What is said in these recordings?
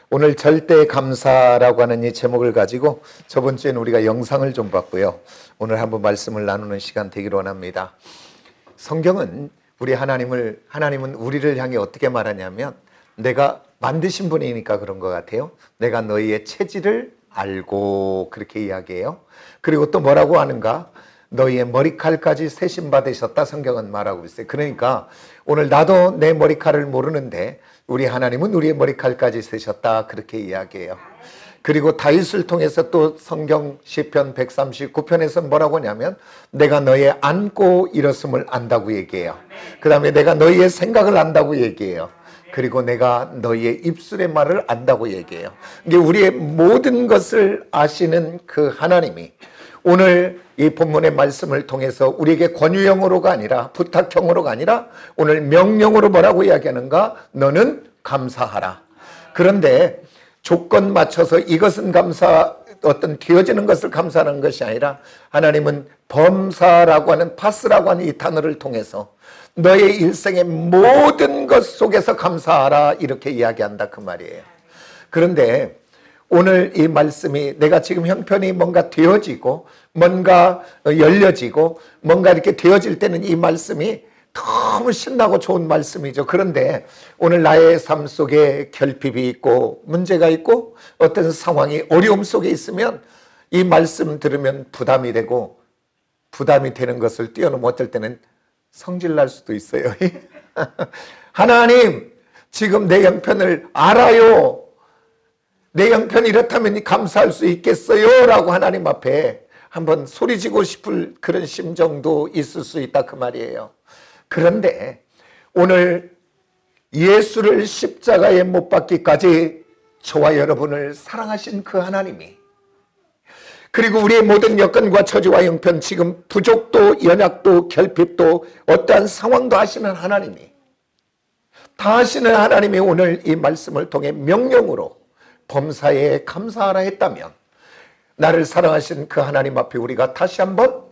오늘 절대 감사라고 하는 이 제목을 가지고 저번 주에는 우리가 영상을 좀 봤고요. 오늘 한번 말씀을 나누는 시간 되기를 원합니다. 성경은 하나님은 우리를 향해 어떻게 말하냐면 내가 만드신 분이니까 그런 것 같아요. 내가 너희의 체질을 알고 그렇게 이야기해요. 그리고 또 뭐라고 하는가? 너희의 머리칼까지 세심 받으셨다 성경은 말하고 있어요. 그러니까 오늘 나도 내 머리칼을 모르는데 우리 하나님은 우리의 머리칼까지 세셨다 그렇게 이야기해요. 그리고 다윗을 통해서 또 성경 시편 139편에서 뭐라고 하냐면 내가 너의 안고 일었음을 안다고 얘기해요. 그 다음에 내가 너희의 생각을 안다고 얘기해요. 그리고 내가 너희의 입술의 말을 안다고 얘기해요. 이게 우리의 모든 것을 아시는 그 하나님이 오늘 이 본문의 말씀을 통해서 우리에게 권유형으로가 아니라 부탁형으로가 아니라 오늘 명령으로 뭐라고 이야기하는가? 너는 감사하라. 그런데 조건 맞춰서 이것은 어떤 되어지는 것을 감사하는 것이 아니라 하나님은 범사라고 하는 파스라고 하는 이 단어를 통해서 너의 일생의 모든 것 속에서 감사하라 이렇게 이야기한다 그 말이에요. 그런데 오늘 이 말씀이 내가 지금 형편이 뭔가 되어지고 뭔가 열려지고 뭔가 이렇게 되어질 때는 이 말씀이 너무 신나고 좋은 말씀이죠. 그런데 오늘 나의 삶 속에 결핍이 있고 문제가 있고 어떤 상황이 어려움 속에 있으면 이 말씀 들으면 부담이 되고 부담이 되는 것을 뛰어넘어 어떨 때는 성질 날 수도 있어요. 하나님 지금 내 형편을 알아요. 내 형편이 이렇다면 감사할 수 있겠어요? 라고 하나님 앞에 한번 소리지고 싶을 그런 심정도 있을 수 있다 그 말이에요. 그런데 오늘 예수를 십자가에 못 박기까지 저와 여러분을 사랑하신 그 하나님이 그리고 우리의 모든 여건과 처지와 형편 지금 부족도 연약도 결핍도 어떠한 상황도 하시는 하나님이 다 하시는 하나님이 오늘 이 말씀을 통해 명령으로 범사에 감사하라 했다면 나를 사랑하신 그 하나님 앞에 우리가 다시 한번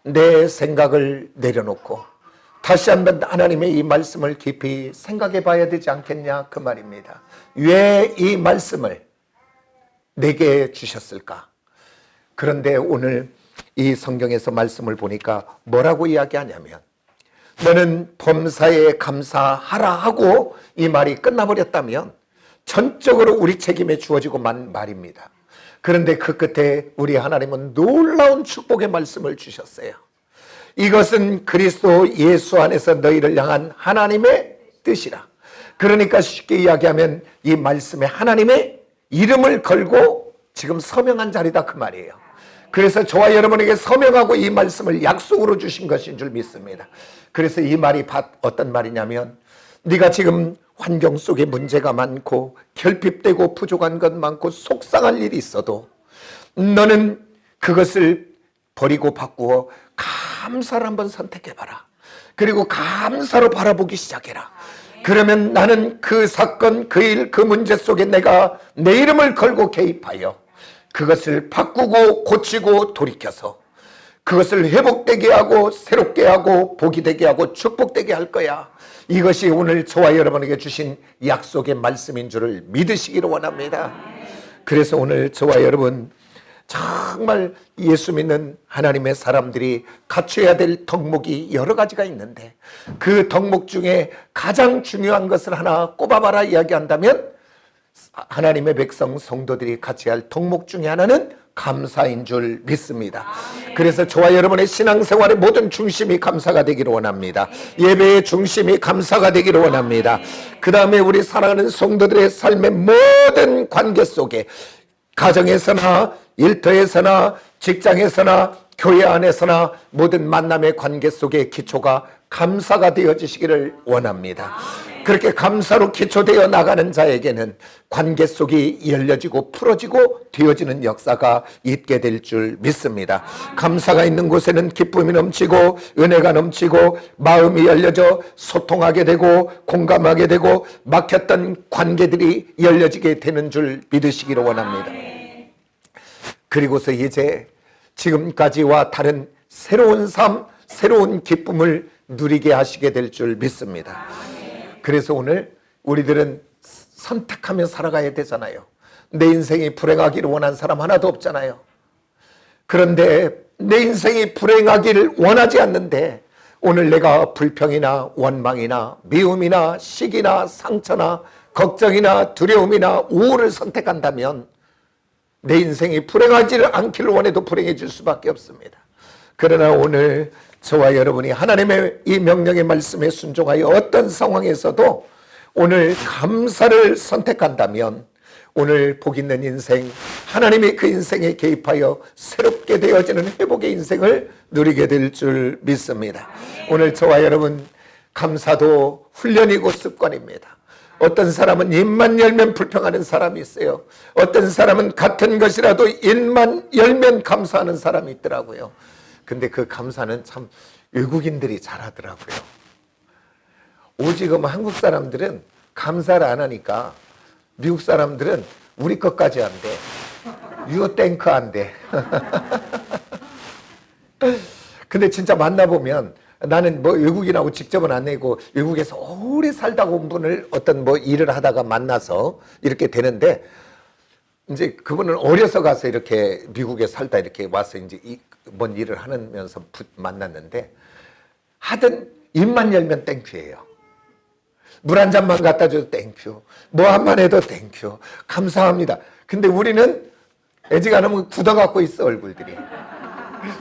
내 생각을 내려놓고 다시 한번 하나님의 이 말씀을 깊이 생각해 봐야 되지 않겠냐 그 말입니다. 왜 이 말씀을 내게 주셨을까? 그런데 오늘 이 성경에서 말씀을 보니까 뭐라고 이야기하냐면 너는 범사에 감사하라 하고 이 말이 끝나버렸다면 전적으로 우리 책임에 주어지고 만 말입니다. 그런데 그 끝에 우리 하나님은 놀라운 축복의 말씀을 주셨어요. 이것은 그리스도 예수 안에서 너희를 향한 하나님의 뜻이라. 그러니까 쉽게 이야기하면 이 말씀에 하나님의 이름을 걸고 지금 서명한 자리다 그 말이에요. 그래서 저와 여러분에게 서명하고 이 말씀을 약속으로 주신 것인 줄 믿습니다. 그래서 이 말이 어떤 말이냐면 네가 지금 환경 속에 문제가 많고 결핍되고 부족한 것 많고 속상할 일이 있어도 너는 그것을 버리고 바꾸어 감사를 한번 선택해봐라. 그리고 감사로 바라보기 시작해라. 그러면 나는 그 사건, 그 일, 그 문제 속에 내가 내 이름을 걸고 개입하여 그것을 바꾸고 고치고 돌이켜서 그것을 회복되게 하고 새롭게 하고 복이 되게 하고 축복되게 할 거야. 이것이 오늘 저와 여러분에게 주신 약속의 말씀인 줄을 믿으시기를 원합니다. 그래서 오늘 저와 여러분 정말 예수 믿는 하나님의 사람들이 갖춰야 될 덕목이 여러 가지가 있는데 그 덕목 중에 가장 중요한 것을 하나 꼽아봐라 이야기한다면 하나님의 백성 성도들이 갖춰야 할 덕목 중에 하나는 감사인 줄 믿습니다. 그래서 저와 여러분의 신앙생활의 모든 중심이 감사가 되기를 원합니다. 예배의 중심이 감사가 되기를 원합니다. 그 다음에 우리 사랑하는 성도들의 삶의 모든 관계 속에 가정에서나 일터에서나 직장에서나 교회 안에서나 모든 만남의 관계 속에 기초가 감사가 되어지시기를 원합니다. 그렇게 감사로 기초되어 나가는 자에게는 관계 속이 열려지고 풀어지고 되어지는 역사가 있게 될 줄 믿습니다. 감사가 있는 곳에는 기쁨이 넘치고 은혜가 넘치고 마음이 열려져 소통하게 되고 공감하게 되고 막혔던 관계들이 열려지게 되는 줄 믿으시기를 원합니다. 그리고서 이제 지금까지와 다른 새로운 삶, 새로운 기쁨을 누리게 하시게 될 줄 믿습니다. 그래서 오늘 우리들은 선택하며 살아가야 되잖아요. 내 인생이 불행하기를 원한 사람 하나도 없잖아요. 그런데 내 인생이 불행하기를 원하지 않는데 오늘 내가 불평이나 원망이나 미움이나 시기나 상처나 걱정이나 두려움이나 우울을 선택한다면 내 인생이 불행하지를 않기를 원해도 불행해질 수밖에 없습니다. 그러나 오늘 저와 여러분이 하나님의 이 명령의 말씀에 순종하여 어떤 상황에서도 오늘 감사를 선택한다면 오늘 복 있는 인생, 하나님이 그 인생에 개입하여 새롭게 되어지는 회복의 인생을 누리게 될 줄 믿습니다. 오늘 저와 여러분 감사도 훈련이고 습관입니다. 어떤 사람은 입만 열면 불평하는 사람이 있어요. 어떤 사람은 같은 것이라도 입만 열면 감사하는 사람이 있더라고요. 근데 그 감사는 참 외국인들이 잘하더라고요. 오직은 한국 사람들은 감사를 안 하니까 미국 사람들은 우리 것까지 안 돼. You think 안 돼. 근데 진짜 만나보면 나는 뭐 외국인하고 직접은 안 내고 외국에서 오래 살다가 온 분을 어떤 뭐 일을 하다가 만나서 이렇게 되는데 이제 그분은 어려서 가서 이렇게 미국에 살다 이렇게 와서 이제 뭔 일을 하면서 만났는데 하든 입만 열면 땡큐예요. 물 한 잔만 갖다 줘도 땡큐. 뭐 한만 해도 땡큐. 감사합니다. 근데 우리는 애지간하면 굳어갖고 있어 얼굴들이.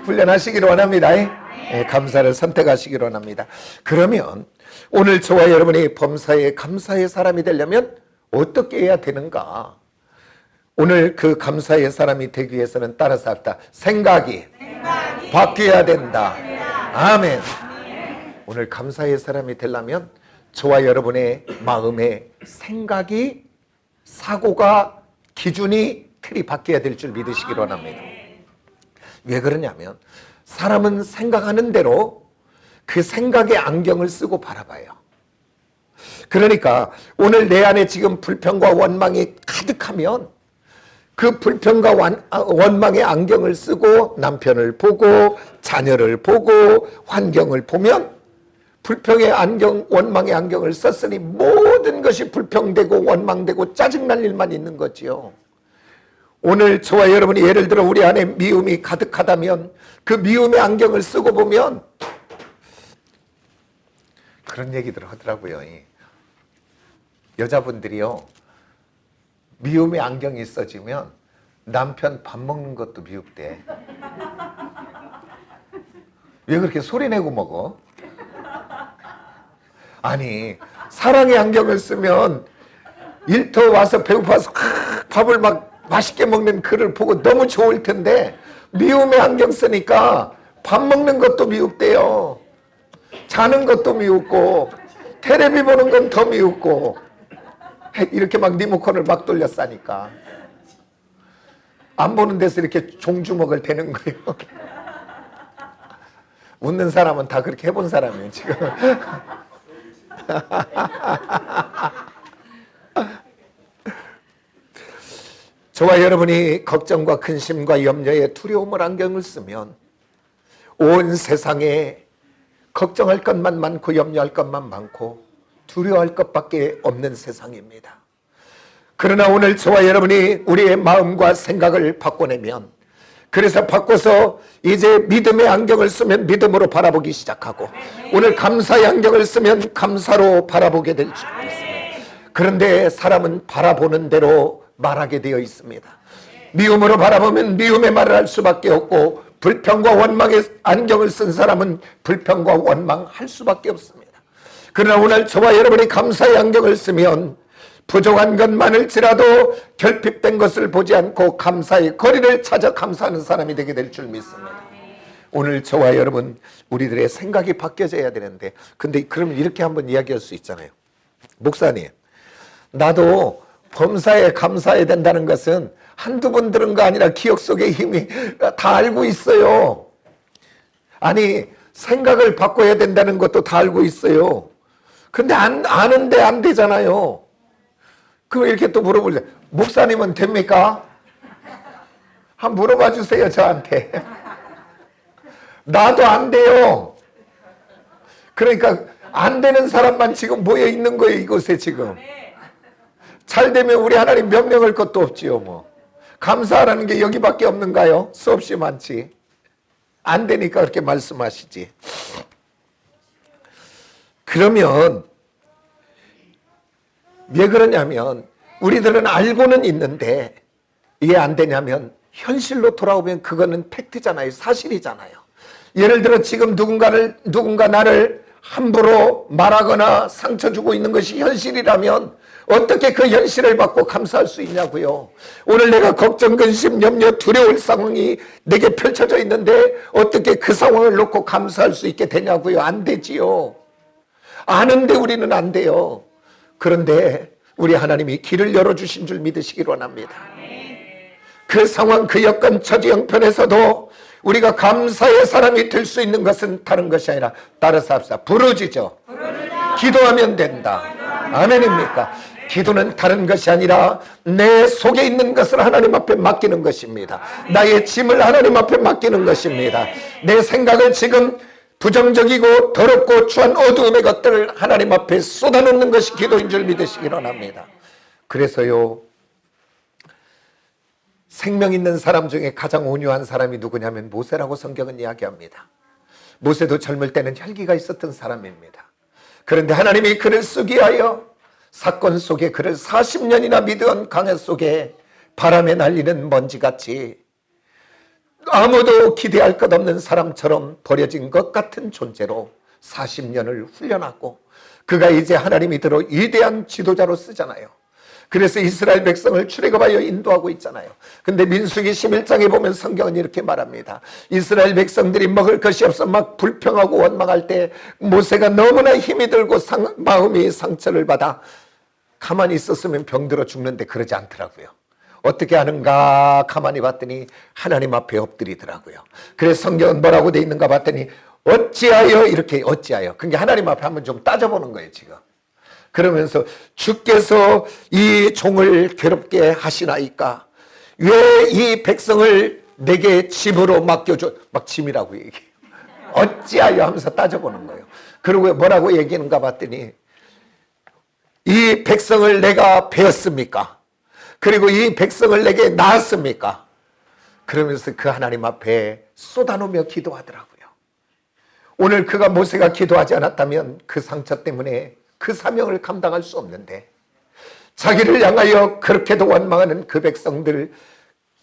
훈련하시기를 원합니다. 네, 감사를 선택하시기를 원합니다. 그러면 오늘 저와 여러분이 범사에 감사의 사람이 되려면 어떻게 해야 되는가? 오늘 그 감사의 사람이 되기 위해서는 따라서 합시다. 생각이 바뀌어야 된다. 아멘. 오늘 감사의 사람이 되려면 저와 여러분의 마음의 생각이, 사고가, 기준이, 틀이 바뀌어야 될 줄 믿으시기 원합니다. 왜 그러냐면 사람은 생각하는 대로 그 생각의 안경을 쓰고 바라봐요. 그러니까 오늘 내 안에 지금 불평과 원망이 가득하면 그 불평과 원망의 안경을 쓰고 남편을 보고 자녀를 보고 환경을 보면 불평의 안경, 원망의 안경을 썼으니 모든 것이 불평되고 원망되고 짜증날 일만 있는 거지요. 오늘 저와 여러분이 예를 들어 우리 안에 미움이 가득하다면 그 미움의 안경을 쓰고 보면 그런 얘기들 하더라고요. 여자분들이요, 미움의 안경이 써지면 남편 밥 먹는 것도 미흡대. 왜 그렇게 소리내고 먹어? 아니, 사랑의 안경을 쓰면 일터 와서 배고파서 밥을 막 맛있게 먹는 그를 보고 너무 좋을 텐데 미움의 안경 쓰니까 밥 먹는 것도 미흡대요. 자는 것도 미흡고 텔레비 보는 건 더 미흡고 이렇게 막 리모컨을 막 돌려 싸니까 안 보는 데서 이렇게 종주먹을 대는 거예요. 웃는 사람은 다 그렇게 해본 사람이에요 지금. 저와 여러분이 걱정과 근심과 염려에 두려움을 안경을 쓰면 온 세상에 걱정할 것만 많고 염려할 것만 많고 두려워할 것밖에 없는 세상입니다. 그러나 오늘 저와 여러분이 우리의 마음과 생각을 바꿔내면, 그래서 바꿔서 이제 믿음의 안경을 쓰면 믿음으로 바라보기 시작하고 오늘 감사의 안경을 쓰면 감사로 바라보게 될 줄 믿습니다. 그런데 사람은 바라보는 대로 말하게 되어 있습니다. 미움으로 바라보면 미움의 말을 할 수밖에 없고 불평과 원망의 안경을 쓴 사람은 불평과 원망할 수밖에 없습니다. 그러나 오늘 저와 여러분이 감사의 안경을 쓰면 부족한 것 많을지라도 결핍된 것을 보지 않고 감사의 거리를 찾아 감사하는 사람이 되게 될 줄 믿습니다. 오늘 저와 여러분 우리들의 생각이 바뀌어져야 되는데, 근데 그러면 이렇게 한번 이야기할 수 있잖아요. 목사님, 나도 범사에 감사해야 된다는 것은 한두 번 들은 거 아니라 기억 속의 힘이 다 알고 있어요. 아니, 생각을 바꿔야 된다는 것도 다 알고 있어요. 근데 아는데 안 되잖아요. 그럼 이렇게 또 물어보죠. 목사님은 됩니까? 한번 물어봐 주세요, 저한테. 나도 안 돼요. 그러니까 안 되는 사람만 지금 모여 있는 거예요, 이곳에 지금. 잘 되면 우리 하나님 명령할 것도 없지요. 뭐 감사하라는 게 여기밖에 없는가요? 수없이 많지. 안 되니까 그렇게 말씀하시지. 그러면 왜 그러냐면 우리들은 알고는 있는데 이게 안 되냐면 현실로 돌아오면 그거는 팩트잖아요. 사실이잖아요. 예를 들어 지금 누군가 나를 함부로 말하거나 상처 주고 있는 것이 현실이라면 어떻게 그 현실을 받고 감사할 수 있냐고요. 오늘 내가 걱정, 근심, 염려, 두려울 상황이 내게 펼쳐져 있는데 어떻게 그 상황을 놓고 감사할 수 있게 되냐고요. 안 되지요. 아는데 우리는 안 돼요. 그런데 우리 하나님이 길을 열어주신 줄 믿으시기 원합니다. 그 상황, 그 여건, 처지, 형편에서도 우리가 감사의 사람이 될 수 있는 것은 다른 것이 아니라 따라서 합시다. 부르짖어. 기도하면 된다. 아멘입니까? 기도는 다른 것이 아니라 내 속에 있는 것을 하나님 앞에 맡기는 것입니다. 나의 짐을 하나님 앞에 맡기는 것입니다. 내 생각을 지금 부정적이고 더럽고 추한 어두움의 것들을 하나님 앞에 쏟아놓는 것이 기도인 줄 믿으시기 원합니다. 그래서요, 생명 있는 사람 중에 가장 온유한 사람이 누구냐면 모세라고 성경은 이야기합니다. 모세도 젊을 때는 혈기가 있었던 사람입니다. 그런데 하나님이 그를 쓰기 하여 사건 속에 그를 40년이나 믿은 강해 속에 바람에 날리는 먼지같이 아무도 기대할 것 없는 사람처럼 버려진 것 같은 존재로 40년을 훈련하고 그가 이제 하나님이 들어 위대한 지도자로 쓰잖아요. 그래서 이스라엘 백성을 출애굽하여 인도하고 있잖아요. 근데 민수기 11장에 보면 성경은 이렇게 말합니다. 이스라엘 백성들이 먹을 것이 없어 막 불평하고 원망할 때 모세가 너무나 힘이 들고 마음이 상처를 받아 가만히 있었으면 병들어 죽는데 그러지 않더라고요. 어떻게 하는가 가만히 봤더니 하나님 앞에 엎드리더라고요. 그래서 성경은 뭐라고 돼 있는가 봤더니 어찌하여 이렇게 어찌하여. 그러니까 하나님 앞에 한번 좀 따져보는 거예요 지금. 그러면서 주께서 이 종을 괴롭게 하시나이까? 왜 이 백성을 내게 짐으로 맡겨줘? 막 짐이라고 얘기해요. 어찌하여 하면서 따져보는 거예요. 그리고 뭐라고 얘기하는가 봤더니 이 백성을 내가 베었습니까? 그리고 이 백성을 내게 낳았습니까? 그러면서 그 하나님 앞에 쏟아놓으며 기도하더라고요. 오늘 그가 모세가 기도하지 않았다면 그 상처 때문에 그 사명을 감당할 수 없는데 자기를 향하여 그렇게도 원망하는 그 백성들,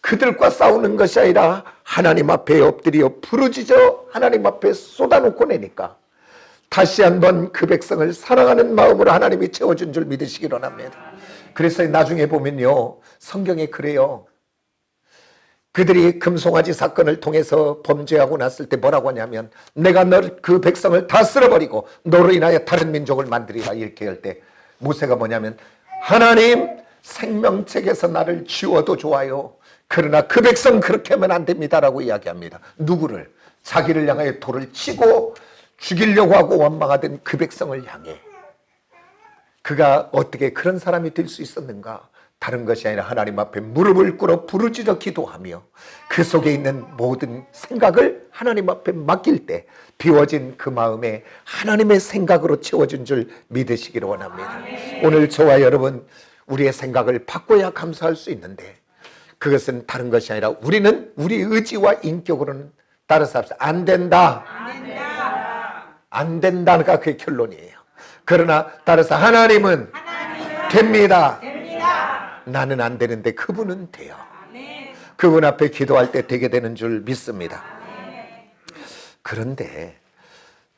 그들과 싸우는 것이 아니라 하나님 앞에 엎드려 부르짖어 하나님 앞에 쏟아놓고 내니까 다시 한번 그 백성을 사랑하는 마음으로 하나님이 채워준 줄 믿으시기 원합니다. 그래서 나중에 보면요, 성경에 그래요. 그들이 금송아지 사건을 통해서 범죄하고 났을 때 뭐라고 하냐면 내가 그 백성을 다 쓸어버리고 너로 인하여 다른 민족을 만들리라 이렇게 할 때 모세가 뭐냐면 하나님 생명책에서 나를 지워도 좋아요. 그러나 그 백성 그렇게 하면 안 됩니다라고 이야기합니다. 누구를? 자기를 향하여 돌을 치고 죽이려고 하고 원망하던 그 백성을 향해. 그가 어떻게 그런 사람이 될 수 있었는가? 다른 것이 아니라 하나님 앞에 무릎을 꿇어 부르짖어 기도하며 그 속에 있는 모든 생각을 하나님 앞에 맡길 때 비워진 그 마음에 하나님의 생각으로 채워준 줄 믿으시기를 원합니다. 오늘 저와 여러분 우리의 생각을 바꿔야 감사할 수 있는데 그것은 다른 것이 아니라 우리는 우리 의지와 인격으로는 따라서 합시다. 안 된다. 안 된다가 그게 결론이에요. 그러나 따라서 하나님은 됩니다. 나는 안 되는데 그분은 돼요. 그분 앞에 기도할 때 되게 되는 줄 믿습니다. 그런데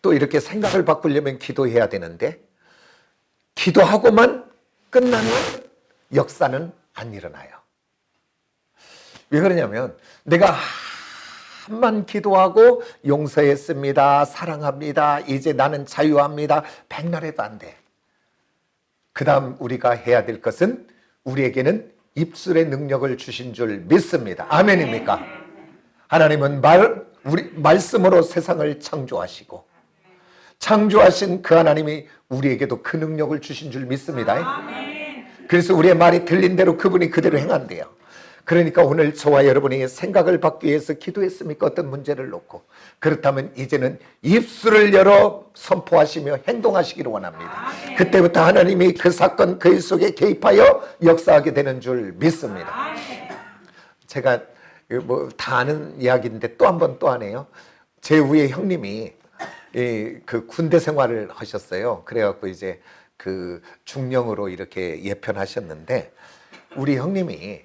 또 이렇게 생각을 바꾸려면 기도해야 되는데 기도하고만 끝나는 역사는 안 일어나요. 왜 그러냐면 내가 한만 기도하고 용서했습니다. 사랑합니다. 이제 나는 자유합니다. 백날 해도 안 돼. 그 다음 우리가 해야 될 것은 우리에게는 입술의 능력을 주신 줄 믿습니다. 아멘입니까? 하나님은 말씀으로 세상을 창조하시고 창조하신 그 하나님이 우리에게도 그 능력을 주신 줄 믿습니다. 그래서 우리의 말이 들린 대로 그분이 그대로 행한대요. 그러니까 오늘 저와 여러분이 생각을 받기 위해서 기도했습니까? 어떤 문제를 놓고. 그렇다면 이제는 입술을 열어 선포하시며 행동하시기를 원합니다. 그때부터 하나님이 그 사건 그 일 속에 개입하여 역사하게 되는 줄 믿습니다. 제가 뭐 다 아는 이야기인데 또 한 번 또 하네요. 제 위에 형님이 그 군대 생활을 하셨어요. 그래갖고 이제 그 중령으로 이렇게 예편하셨는데, 우리 형님이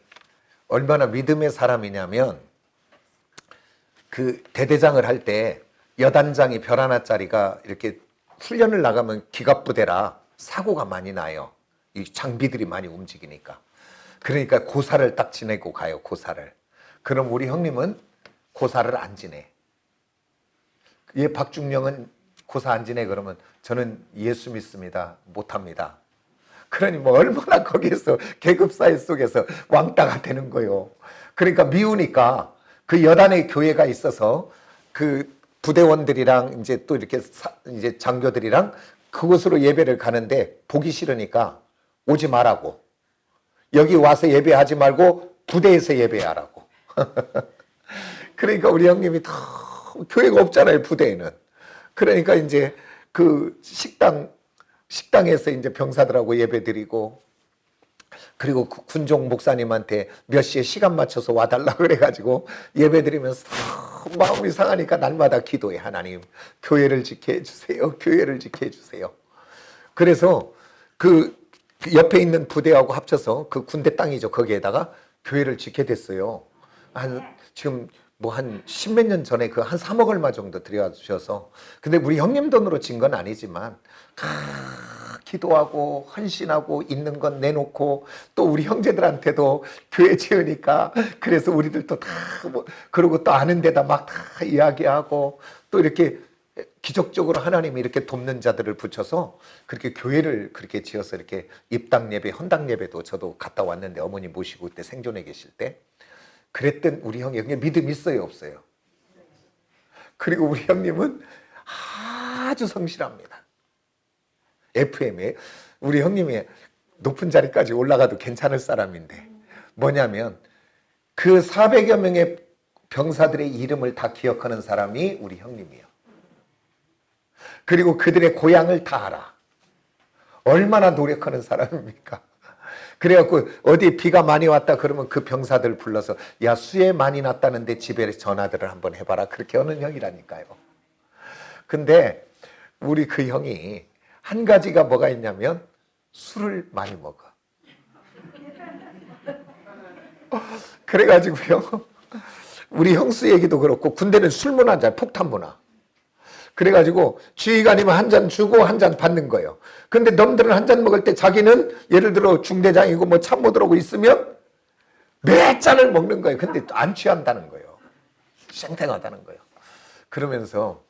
얼마나 믿음의 사람이냐면, 그 대대장을 할 때 여단장이 별 하나짜리가 이렇게 훈련을 나가면 기갑부대라 사고가 많이 나요. 이 장비들이 많이 움직이니까. 그러니까 고사를 딱 지내고 가요. 고사를. 그럼 우리 형님은 고사를 안 지내. 얘 박중령은 고사 안 지내. 그러면 저는 예수 믿습니다. 못합니다. 그러니 뭐 얼마나 거기에서 계급사회 속에서 왕따가 되는 거예요. 그러니까 미우니까 그 여단의 교회가 있어서 그 부대원들이랑 이제 또 이렇게 이제 장교들이랑 그곳으로 예배를 가는데 보기 싫으니까 오지 말라고. 여기 와서 예배하지 말고 부대에서 예배하라고. 그러니까 우리 형님이 다 교회가 없잖아요, 부대에는. 그러니까 이제 그 식당에서 이제 병사들하고 예배드리고, 그리고 그 군종 목사님한테 몇 시에 시간 맞춰서 와달라 그래가지고 예배드리면서 마음이 상하니까 날마다 기도해. 하나님, 교회를 지켜해 주세요. 교회를 지켜해 주세요. 그래서 그 옆에 있는 부대하고 합쳐서 그 군대 땅이죠. 거기에다가 교회를 짓게 됐어요. 지금 뭐 한 십몇 년 전에 그 한 3억 얼마 정도 들여주셔서. 근데 우리 형님 돈으로 진 건 아니지만 기도하고 헌신하고 있는 건 내놓고, 또 우리 형제들한테도 교회 지으니까 그래서 우리들도 다 뭐 그러고 또 아는 데다 막 다 이야기하고, 또 이렇게 기적적으로 하나님이 이렇게 돕는 자들을 붙여서 그렇게 교회를 그렇게 지어서 이렇게 입당 예배, 헌당 예배도 저도 갔다 왔는데, 어머니 모시고 그때 생존해 계실 때 그랬던 우리 형이 믿음 있어요, 없어요? 그리고 우리 형님은 아주 성실합니다. FM에 우리 형님이 높은 자리까지 올라가도 괜찮을 사람인데, 뭐냐면 그 400여 명의 병사들의 이름을 다 기억하는 사람이 우리 형님이에요. 그리고 그들의 고향을 다 알아. 얼마나 노력하는 사람입니까? 그래갖고 어디 비가 많이 왔다 그러면 그 병사들 불러서, 야, 수해 많이 났다는데 집에 전화들을 한번 해봐라. 그렇게 하는 형이라니까요. 근데 우리 그 형이 한 가지가 뭐가 있냐면 술을 많이 먹어. 그래가지고요, 우리 형수 얘기도 그렇고, 군대는 술 문화잖아요. 폭탄 문화. 그래가지고 지휘관이면 한 잔 주고 한 잔 받는 거예요. 근데 놈들은 한 잔 먹을 때 자기는 예를 들어 중대장이고 뭐 참모들하고 있으면 몇 잔을 먹는 거예요. 근데 안 취한다는 거예요. 생생하다는 거예요. 그러면서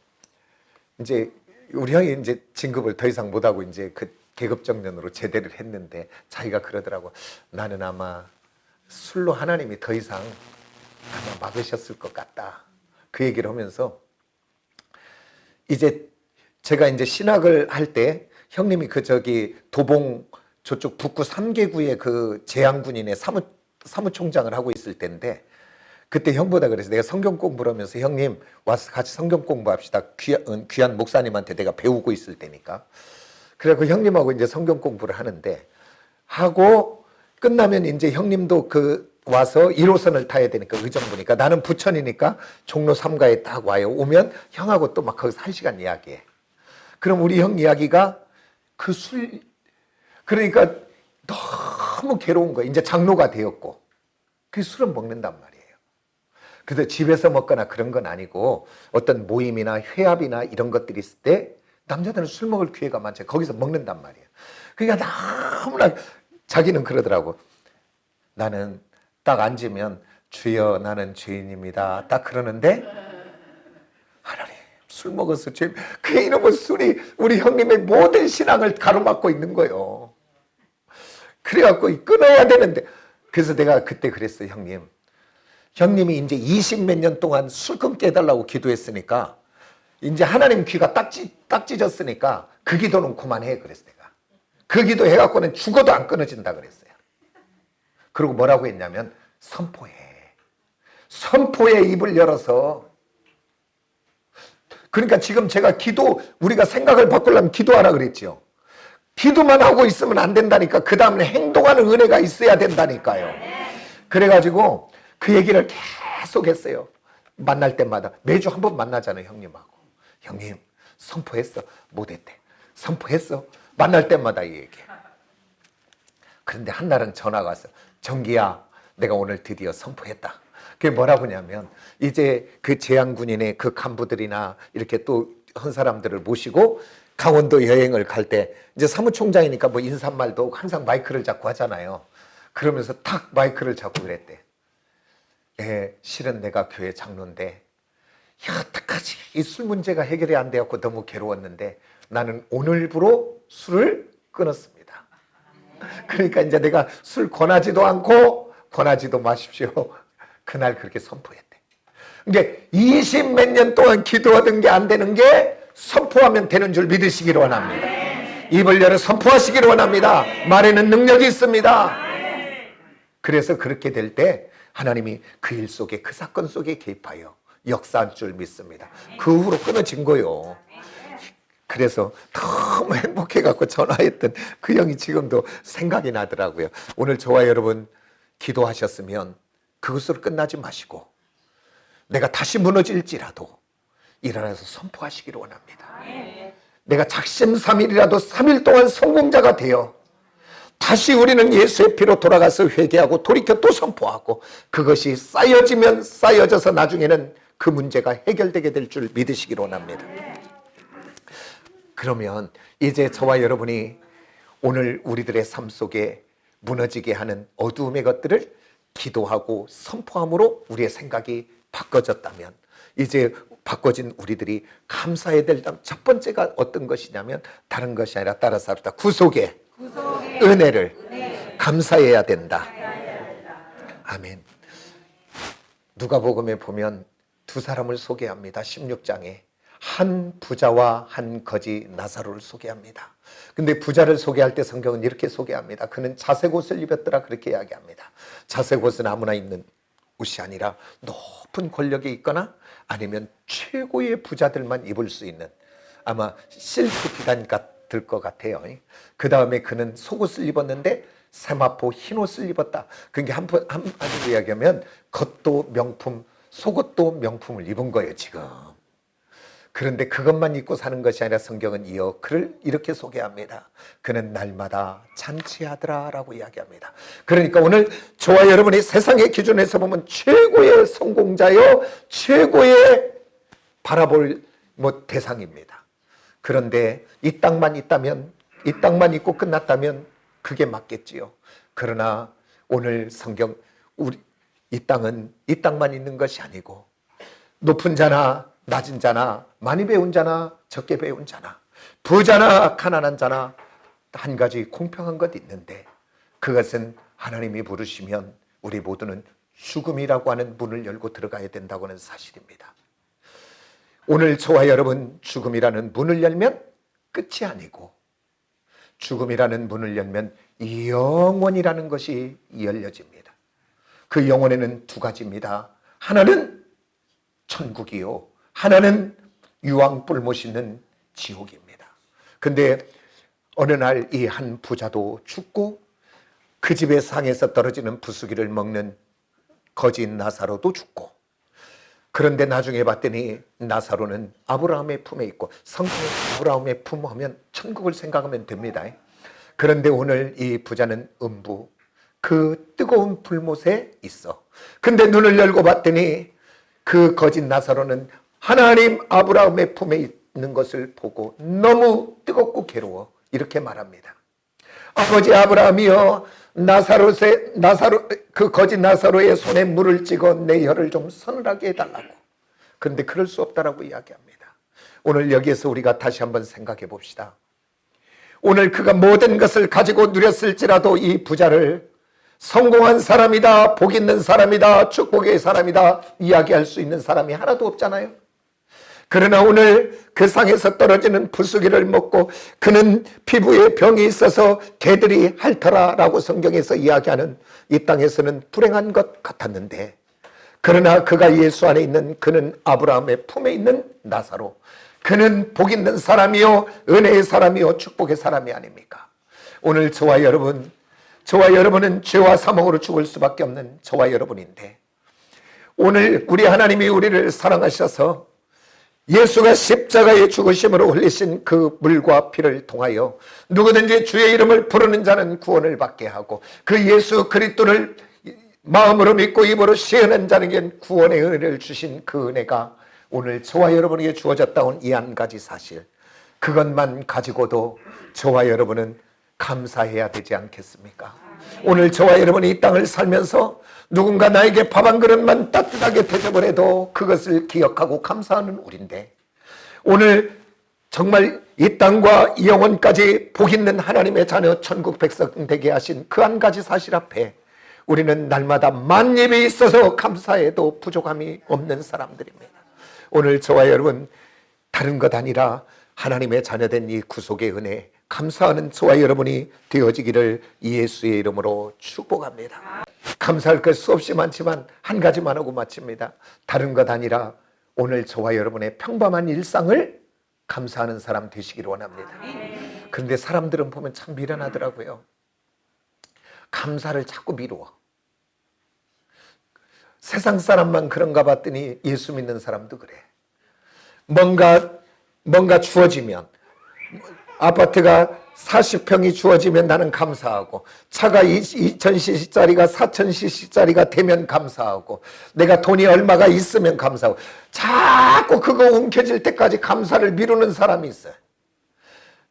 이제 우리 형이 이제 진급을 더 이상 못하고 이제 그 계급정년으로 제대를 했는데, 자기가 그러더라고. 나는 아마 술로 하나님이 더 이상 아마 막으셨을 것 같다. 그 얘기를 하면서, 이제 제가 이제 신학을 할 때 형님이 그 저기 도봉 저쪽 북구 3개구의 그 재향군인의 사무총장을 하고 있을 때인데, 그때 형보다 그래서 내가 성경 공부를 하면서, 형님 와서 같이 성경 공부합시다. 귀한 목사님한테 내가 배우고 있을 때니까. 그래서 형님하고 이제 성경 공부를 하는데, 하고 끝나면 이제 형님도 그 와서 1호선을 타야 되니까, 의정부니까, 나는 부천이니까 종로 3가에 딱 와요. 오면 형하고 또 막 거기서 1시간 이야기해. 그럼 우리 형 이야기가 그 술, 그러니까 너무 괴로운 거예요. 이제 장로가 되었고. 그 술은 먹는단 말이에요. 그래서 집에서 먹거나 그런 건 아니고, 어떤 모임이나 회합이나 이런 것들이 있을 때 남자들은 술 먹을 기회가 많죠. 거기서 먹는단 말이에요. 그러니까 너무나 자기는 그러더라고. 나는 딱 앉으면 주여 나는 죄인입니다. 딱 그러는데, 하나님 술 먹어서 죄, 그 이놈의 술이 우리 형님의 모든 신앙을 가로막고 있는 거예요. 그래갖고 끊어야 되는데, 그래서 내가 그때 그랬어요. 형님이 이제 20몇 년 동안 술 끊게 해달라고 기도했으니까, 이제 하나님 귀가 딱 찢었으니까 그 기도는 그만해. 그랬어 내가. 그 기도 해갖고는 죽어도 안 끊어진다 그랬어요. 그리고 뭐라고 했냐면, 선포해. 선포의 입을 열어서. 그러니까 지금 제가 우리가 생각을 바꾸려면 기도하라 그랬죠. 기도만 하고 있으면 안 된다니까. 그 다음에 행동하는 은혜가 있어야 된다니까요. 그래가지고 그 얘기를 계속 했어요. 만날 때마다. 매주 한 번 만나잖아요, 형님하고. 형님, 선포했어? 못했대. 선포했어? 만날 때마다 이 얘기. 그런데 한 날은 전화가 왔어. 정기야, 내가 오늘 드디어 선포했다. 그게 뭐라고 하냐면, 이제 그 재향군인의 그 간부들이나 이렇게 또 한 사람들을 모시고 강원도 여행을 갈 때, 이제 사무총장이니까 뭐 인사말도 항상 마이크를 잡고 하잖아요. 그러면서 탁 마이크를 잡고 그랬대. 예, 실은 내가 교회 장로인데, 여태까지 이 술 문제가 해결이 안 되었고 너무 괴로웠는데, 나는 오늘부로 술을 끊었습니다. 그러니까 이제 내가 술 권하지도 않고 권하지도 마십시오. 그날 그렇게 선포했대. 이게 20 몇 년 동안 기도하던 게 안 되는 게 선포하면 되는 줄 믿으시기를 원합니다. 입을 열어 선포하시기를 원합니다. 말에는 능력이 있습니다. 그래서 그렇게 될 때 하나님이 그 일 속에, 그 사건 속에 개입하여 역사할 줄 믿습니다. 그 후로 끊어진 거요. 그래서 너무 행복해갖고 전화했던 그 형이 지금도 생각이 나더라고요. 오늘 저와 여러분 기도하셨으면 그것으로 끝나지 마시고, 내가 다시 무너질지라도 일어나서 선포하시기를 원합니다. 내가 작심삼일이라도 3일 동안 성공자가 되어 다시 우리는 예수의 피로 돌아가서 회개하고 돌이켜 또 선포하고, 그것이 쌓여지면 쌓여져서 나중에는 그 문제가 해결되게 될 줄 믿으시기를 원합니다. 그러면 이제 저와 여러분이 오늘 우리들의 삶 속에 무너지게 하는 어두움의 것들을 기도하고 선포함으로 우리의 생각이 바꿔졌다면, 이제 바꿔진 우리들이 감사해야 될 첫 번째가 어떤 것이냐면, 다른 것이 아니라 따라서 합시다. 구속의 은혜를 감사해야 된다. 아멘. 누가복음에 보면 두 사람을 소개합니다. 16장에 한 부자와 한 거지 나사로를 소개합니다. 근데 부자를 소개할 때 성경은 이렇게 소개합니다. 그는 자색 옷을 입었더라, 그렇게 이야기합니다. 자색 옷은 아무나 입는 옷이 아니라 높은 권력에 있거나 아니면 최고의 부자들만 입을 수 있는, 아마 실크 비단 같을 것 같아요. 그 다음에 그는 속옷을 입었는데 세마포 흰 옷을 입었다. 그러니까 한마디로 이야기하면 겉도 명품, 속옷도 명품을 입은 거예요, 지금. 그런데 그것만 입고 사는 것이 아니라 성경은 이어 그를 이렇게 소개합니다. 그는 날마다 잔치하더라 라고 이야기합니다. 그러니까 오늘 저와 여러분이 세상의 기준에서 보면 최고의 성공자요, 최고의 바라볼 대상입니다. 그런데 이 땅만 있다면, 이 땅만 있고 끝났다면 그게 맞겠지요. 그러나 오늘 성경, 이 땅만 있는 것이 아니고, 높은 자나 낮은 자나 많이 배운 자나 적게 배운 자나 부자나 가난한 자나 한 가지 공평한 것 있는데, 그것은 하나님이 부르시면 우리 모두는 죽음이라고 하는 문을 열고 들어가야 된다고 하는 사실입니다. 오늘 저와 여러분, 죽음이라는 문을 열면 끝이 아니고, 죽음이라는 문을 열면 영원이라는 것이 열려집니다. 그 영혼에는 두 가지입니다. 하나는 천국이요, 하나는 유황불 모시는 지옥입니다. 근데 어느 날 이 한 부자도 죽고, 그 집의 상에서 떨어지는 부수기를 먹는 거지 나사로도 죽고, 그런데 나중에 봤더니 나사로는 아브라함의 품에 있고, 성경에 아브라함의 품 하면 천국을 생각하면 됩니다. 그런데 오늘 이 부자는 음부, 그 뜨거운 불못에 있어. 근데 눈을 열고 봤더니 그 거짓 나사로는 하나님 아브라함의 품에 있는 것을 보고 너무 뜨겁고 괴로워 이렇게 말합니다. 아버지 아브라함이여, 그 거짓 나사로의 손에 물을 찍어 내 혀를 좀 서늘하게 해달라고. 그런데 그럴 수 없다라고 이야기합니다. 오늘 여기에서 우리가 다시 한번 생각해 봅시다. 오늘 그가 모든 것을 가지고 누렸을지라도 이 부자를 성공한 사람이다, 복 있는 사람이다, 축복의 사람이다 이야기할 수 있는 사람이 하나도 없잖아요. 그러나 오늘 그 상에서 떨어지는 부수기를 먹고 그는 피부에 병이 있어서 개들이 핥더라라고 성경에서 이야기하는 이 땅에서는 불행한 것 같았는데, 그러나 그가 예수 안에 있는 그는 아브라함의 품에 있는 나사로, 그는 복 있는 사람이요 은혜의 사람이요 축복의 사람이 아닙니까? 오늘 저와 여러분은 죄와 사망으로 죽을 수밖에 없는 저와 여러분인데, 오늘 우리 하나님이 우리를 사랑하셔서 예수가 십자가의 죽으심으로 흘리신 그 물과 피를 통하여 누구든지 주의 이름을 부르는 자는 구원을 받게 하고, 그 예수 그리스도를 마음으로 믿고 입으로 시인하는 자에게 구원의 은혜를 주신 그 은혜가 오늘 저와 여러분에게 주어졌다 온 이 한 가지 사실, 그것만 가지고도 저와 여러분은 감사해야 되지 않겠습니까? 오늘 저와 여러분이 이 땅을 살면서 누군가 나에게 밥 한 그릇만 따뜻하게 대접을 해도 그것을 기억하고 감사하는 우리인데, 오늘 정말 이 땅과 이 영혼까지 복 있는 하나님의 자녀 천국 백성 되게 하신 그 한 가지 사실 앞에 우리는 날마다 만입이 있어서 감사해도 부족함이 없는 사람들입니다. 오늘 저와 여러분, 다른 것 아니라 하나님의 자녀된 이 구속의 은혜 감사하는 저와 여러분이 되어지기를 예수의 이름으로 축복합니다. 감사할 것 수없이 많지만 한 가지만 하고 마칩니다. 다른 것 아니라 오늘 저와 여러분의 평범한 일상을 감사하는 사람 되시기를 원합니다. 그런데 사람들은 보면 참 미련하더라고요. 감사를 자꾸 미루어. 세상 사람만 그런가 봤더니 예수 믿는 사람도 그래. 뭔가 주어지면, 아파트가 40평이 주어지면 나는 감사하고, 차가 2000cc짜리가 4000cc짜리가 되면 감사하고, 내가 돈이 얼마가 있으면 감사하고, 자꾸 그거 움켜질 때까지 감사를 미루는 사람이 있어요.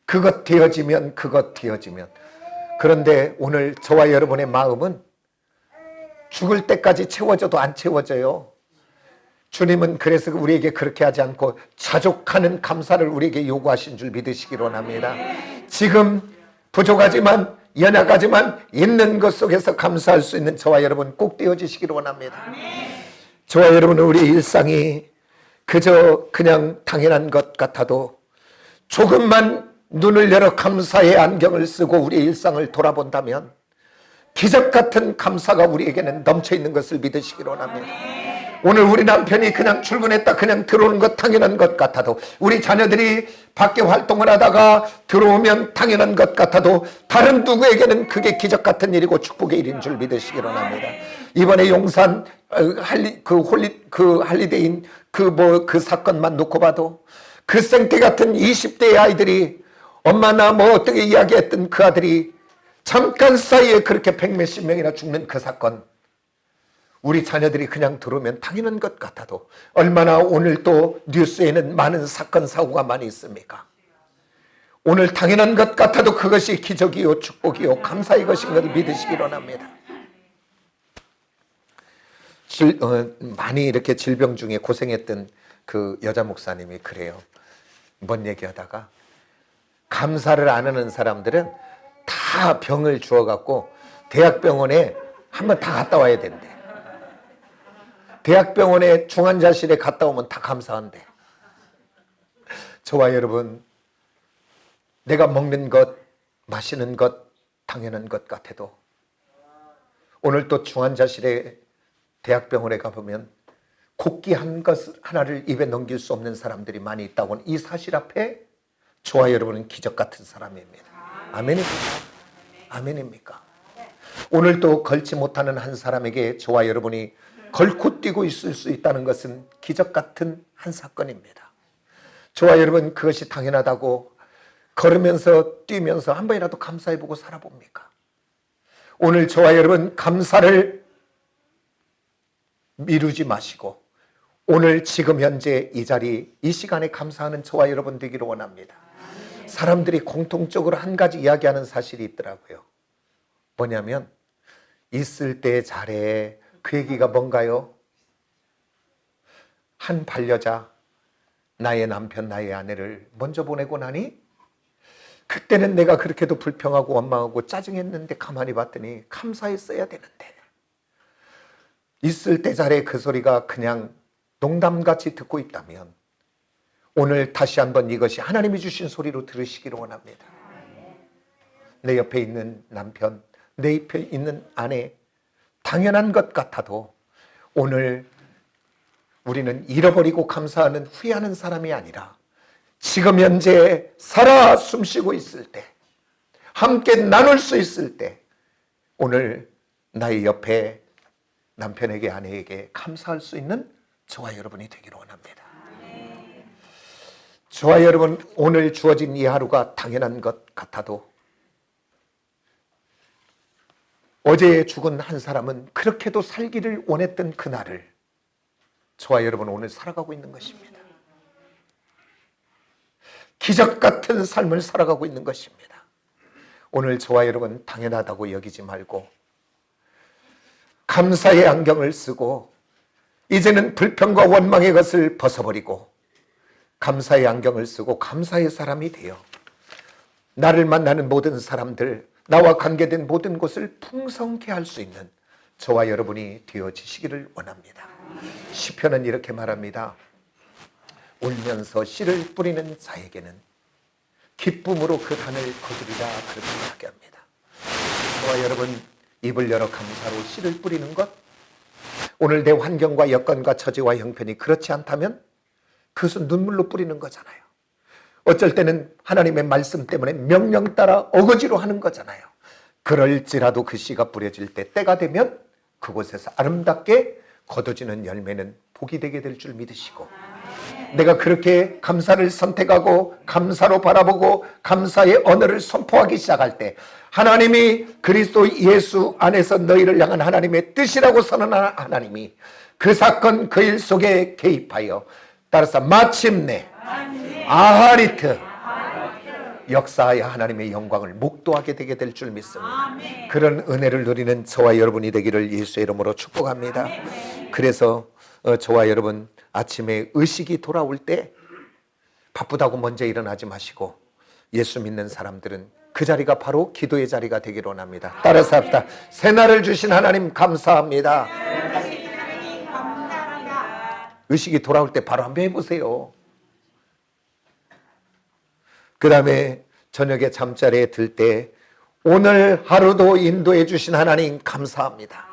그것 되어지면. 그런데 오늘 저와 여러분의 마음은 죽을 때까지 채워져도 안 채워져요. 주님은 그래서 우리에게 그렇게 하지 않고 자족하는 감사를 우리에게 요구하신 줄 믿으시기 원합니다. 지금 부족하지만 연약하지만 있는 것 속에서 감사할 수 있는 저와 여러분 꼭 되어지시기를 원합니다. 저와 여러분은 우리 일상이 그저 그냥 당연한 것 같아도 조금만 눈을 열어 감사의 안경을 쓰고 우리의 일상을 돌아본다면 기적 같은 감사가 우리에게는 넘쳐 있는 것을 믿으시기를 원합니다. 오늘 우리 남편이 그냥 출근했다 그냥 들어오는 것 당연한 것 같아도, 우리 자녀들이 밖에 활동을 하다가 들어오면 당연한 것 같아도 다른 누구에게는 그게 기적 같은 일이고 축복의 일인 줄 믿으시기를 원합니다. 이번에 용산 할리데이인 그 사건만 놓고 봐도 그 생태 같은 20대의 아이들이 엄마나 어떻게 이야기했던 그 아들이 잠깐 사이에 그렇게 100몇십 명이나 죽는 그 사건, 우리 자녀들이 그냥 들어오면 당연한 것 같아도 얼마나 오늘 또 뉴스에는 많은 사건 사고가 많이 있습니까? 오늘 당연한 것 같아도 그것이 기적이요 축복이요 감사의 것인 것을 믿으시기 원합니다. 많이 이렇게 질병 중에 고생했던 그 여자 목사님이 그래요. 뭔 얘기하다가 감사를 안 하는 사람들은 다 병을 주워갖고 대학병원에 한번 다 갔다 와야 된대. 대학병원에 중환자실에 갔다 오면 다 감사한대. 저와 여러분, 내가 먹는 것, 마시는 것 당연한 것 같아도 오늘 또 중환자실에 대학병원에 가보면 곡기 한 것 하나를 입에 넘길 수 없는 사람들이 많이 있다고 하는 이 사실 앞에 저와 여러분은 기적 같은 사람입니다. 아멘입니까? 아멘입니까? 오늘 또 걸지 못하는 한 사람에게 저와 여러분이 걸고 뛰고 있을 수 있다는 것은 기적 같은 한 사건입니다. 저와 여러분 그것이 당연하다고 걸으면서 뛰면서 한 번이라도 감사해보고 살아봅니까? 오늘 저와 여러분 감사를 미루지 마시고 오늘 지금 현재 이 자리 이 시간에 감사하는 저와 여러분 되기를 원합니다. 사람들이 공통적으로 한 가지 이야기하는 사실이 있더라고요. 뭐냐면 있을 때 잘해. 그 얘기가 뭔가요? 한 반려자, 나의 남편, 나의 아내를 먼저 보내고 나니 그때는 내가 그렇게도 불평하고 원망하고 짜증했는데 가만히 봤더니 감사했어야 되는데, 있을 때 잘해 그 소리가 그냥 농담같이 듣고 있다면 오늘 다시 한번 이것이 하나님이 주신 소리로 들으시기를 원합니다. 내 옆에 있는 남편, 내 옆에 있는 아내, 당연한 것 같아도 오늘 우리는 잃어버리고 감사하는 후회하는 사람이 아니라 지금 현재 살아 숨쉬고 있을 때, 함께 나눌 수 있을 때 오늘 나의 옆에 남편에게 아내에게 감사할 수 있는 저와 여러분이 되기를 원합니다. 저와 여러분, 오늘 주어진 이 하루가 당연한 것 같아도 어제 죽은 한 사람은 그렇게도 살기를 원했던 그날을 저와 여러분 오늘 살아가고 있는 것입니다. 기적 같은 삶을 살아가고 있는 것입니다. 오늘 저와 여러분 당연하다고 여기지 말고 감사의 안경을 쓰고 이제는 불평과 원망의 것을 벗어버리고 감사의 안경을 쓰고 감사의 사람이 되어 나를 만나는 모든 사람들, 나와 관계된 모든 곳을 풍성케 할 수 있는 저와 여러분이 되어지시기를 원합니다. 시편은 이렇게 말합니다. 울면서 씨를 뿌리는 자에게는 기쁨으로 그 단을 거두리라, 그렇게 하게 합니다. 저와 여러분, 입을 열어 감사로 씨를 뿌리는 것, 오늘 내 환경과 여건과 처지와 형편이 그렇지 않다면 그것은 눈물로 뿌리는 거잖아요. 어쩔 때는 하나님의 말씀 때문에 명령 따라 어거지로 하는 거잖아요. 그럴지라도 그 씨가 뿌려질 때 때가 되면 그곳에서 아름답게 거둬지는 열매는 복이 되게 될 줄 믿으시고, 내가 그렇게 감사를 선택하고 감사로 바라보고 감사의 언어를 선포하기 시작할 때 하나님이 그리스도 예수 안에서 너희를 향한 하나님의 뜻이라고 선언한 하나님이 그 사건 그 일 속에 개입하여 따라서 마침내 아하리트 역사하여 하나님의 영광을 목도하게 되게 될 줄 믿습니다. 그런 은혜를 누리는 저와 여러분이 되기를 예수의 이름으로 축복합니다. 그래서 저와 여러분 아침에 의식이 돌아올 때 바쁘다고 먼저 일어나지 마시고 예수 믿는 사람들은 그 자리가 바로 기도의 자리가 되기를 원합니다. 따라서 합시다. 새날을 주신 하나님 감사합니다. 의식이 돌아올 때 바로 한번 해보세요. 그 다음에 저녁에 잠자리에 들 때 오늘 하루도 인도해 주신 하나님 감사합니다.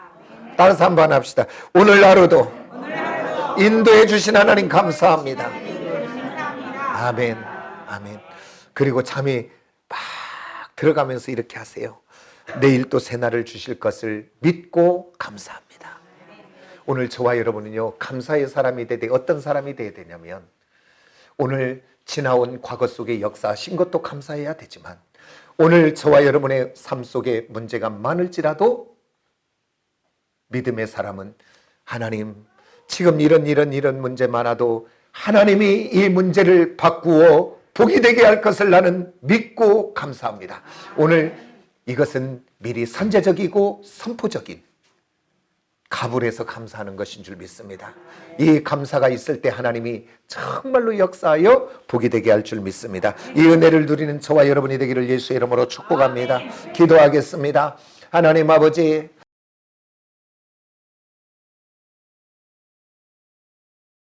따라서 한번 합시다. 오늘 하루도 인도해 주신 하나님 감사합니다. 아멘, 아멘. 그리고 잠이 막 들어가면서 이렇게 하세요. 내일 또 새날을 주실 것을 믿고 감사합니다. 오늘 저와 여러분은요, 감사의 사람이 되되 어떤 사람이 되어야 되냐면 오늘 지나온 과거 속에 역사하신 것도 감사해야 되지만 오늘 저와 여러분의 삶 속에 문제가 많을지라도 믿음의 사람은 하나님, 지금 이런 문제 많아도 하나님이 이 문제를 바꾸어 복이 되게 할 것을 나는 믿고 감사합니다. 오늘 이것은 미리 선제적이고 선포적인 가불해서 감사하는 것인 줄 믿습니다. 이 감사가 있을 때 하나님이 정말로 역사하여 복이 되게 할 줄 믿습니다. 이 은혜를 누리는 저와 여러분이 되기를 예수의 이름으로 축복합니다. 기도하겠습니다. 하나님 아버지,